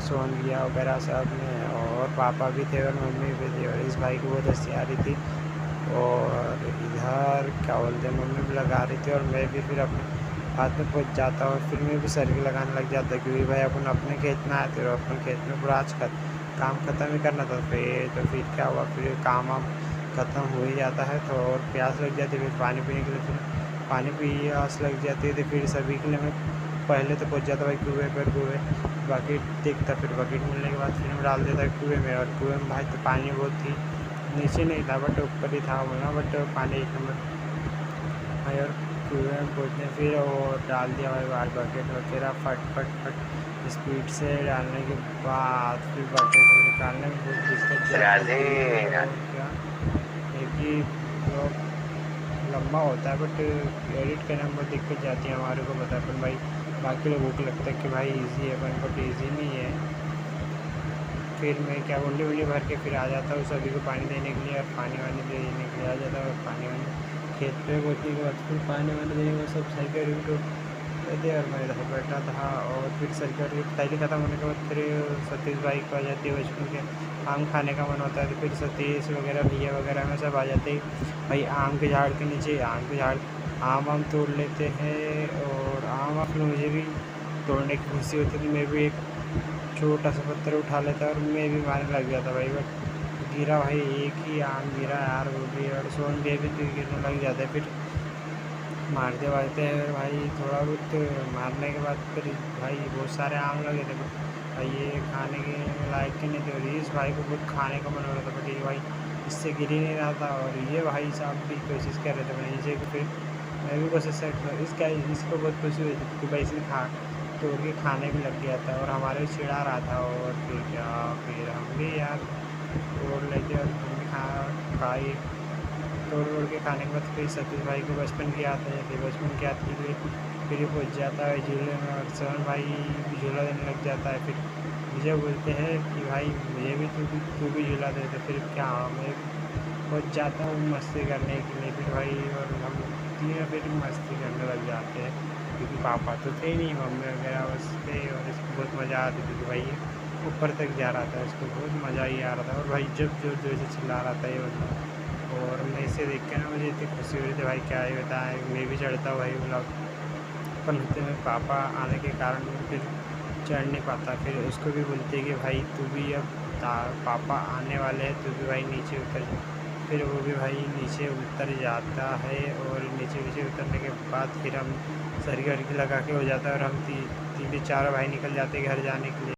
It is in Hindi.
सोहन भैया वगैरह सब ने, और पापा भी थे और मम्मी भी थी, और इस भाई को बहुत हंसी आ रही थी। और इधर क्या बोलते हैं, मम्मी भी लगा रही थी और मैं भी फिर अपने हाथ में पहुँच जाता और फिर मैं भी सरगी लगाने लग जाता, क्योंकि भाई अपन अपने खेत में आए थे और अपन खेत में पूरा आज काम ख़त्म ही करना था। फिर क्या हुआ, फिर काम वाम ख़त्म हो ही जाता है तो और प्यास लग जाती है, फिर पानी पीने के लिए फिर पानी प्यास लग जाती है। तो फिर सभी के लिए मैं पहले तो पहुँच जाता भाई कुएँ, बकेट देखता, फिर बकेट मिलने के बाद फिर मैं डाल देता कुएँ में, और कुएँ में भाई तो पानी बहुत ही नीचे नहीं था बट ऊपर ही था बोलना, बट पानी एक नंबर भाई। और कुएँ में पहुँचने फिर और डाल दिया भाई बाहर बकेट वगैरह फट स्पीड से डालने के बाद फिर बकेट को निकालने में बहुत दिक्कत जाती थी। और क्या एक ही ब्लॉक लंबा होता है बट एडिट करने में बहुत दिक्कत जाती है हमारे को, पता है, पर भाई बाकी लोगों को लगता है कि भाई इजी है, पर बट ईजी नहीं है। फिर मैं क्या गुंडी भर के फिर आ जाता हूँ सभी को पानी देने के लिए, और पानी वानी देने के लिए आ जाता हूँ। पानी वानी खेत पे पहुँचने के बाद फिर पानी वानी देने के बाद सब सही कर रहते, और मैं इधर बैठा था। और फिर सरकार की पढ़ाई ख़त्म होने के बाद फिर सतीश भाई को आ जाती है बचपन के आम खाने का मन होता है, तो फिर सतीश वगैरह भैया वगैरह में सब आ जाते भाई आम के झाड़ के नीचे। आम तोड़ लेते हैं, और आम फिर मुझे भी तोड़ने की खुशी होती थी। मैं भी एक छोटा सा पत्थर उठा लेता और मैं भी मारने लग जाता भाई, बट गिरा भाई, एक ही आम गिरा यार वो भी, और सोन भी तो गिरने लग जाता है। फिर मारते हैं भाई, थोड़ा बहुत मारने के बाद फिर भाई बहुत सारे आम लगे थे, बट भाई ये खाने के लायक के नहीं थे। और इस भाई को बहुत खाने का मन हो रहा था, बट ये भाई इससे गिर ही नहीं रहा था, और ये भाई साहब भी कोशिश कर रहे थे भाई नीचे को। फिर मैं भी कोशिश इसको बहुत खुशी हुई थी कि भाई इसने तोड़ के खाने भी लग गया था, और हमारे चिढ़ा रहा था। और फिर हम भी यार तोड़ लेते और हम भी खाई। तोड़ के खाने के बाद फिर सतीश भाई को बचपन की याद आ जाती है, बचपन की याद के लिए फिर ये पहुँच जाता है झूले में, और सोहन भाई भी झूला देने लग जाता है। फिर मुझे बोलते हैं कि भाई मुझे भी तू भी झूला दे, तो फिर क्या मैं पहुँच जाता हूँ मस्ती करने के लिए। फिर भाई और हम तीनों फिर मस्ती करने लग जाते हैं, क्योंकि पापा तो थे नहीं, मम्मी वगैरह बस थे। और इसको बहुत मज़ा आती थी कि भाई ये ऊपर तक जा रहा था, इसको बहुत मज़ा ही आ रहा था। और भाई जब जोर जोर से चिल्ला रहा था ये बंदा, और मैं इसे देख के ना मुझे इतनी खुशी हो रही थी भाई, क्या ही बताएं। मैं भी चढ़ता हूँ भाई ब्लॉग, पर होते में पापा आने के कारण वो फिर चढ़ नहीं पाता। फिर उसको भी बोलते हैं कि भाई तू भी अब पापा आने वाले हैं, तू भी भाई नीचे उतर जा। फिर वो भी भाई नीचे उतर जाता है, और नीचे उतरने के बाद फिर हम सरगी लगा के हो जाता है, और हम तीन चारों भाई निकल जाते हैं घर जाने के लिए।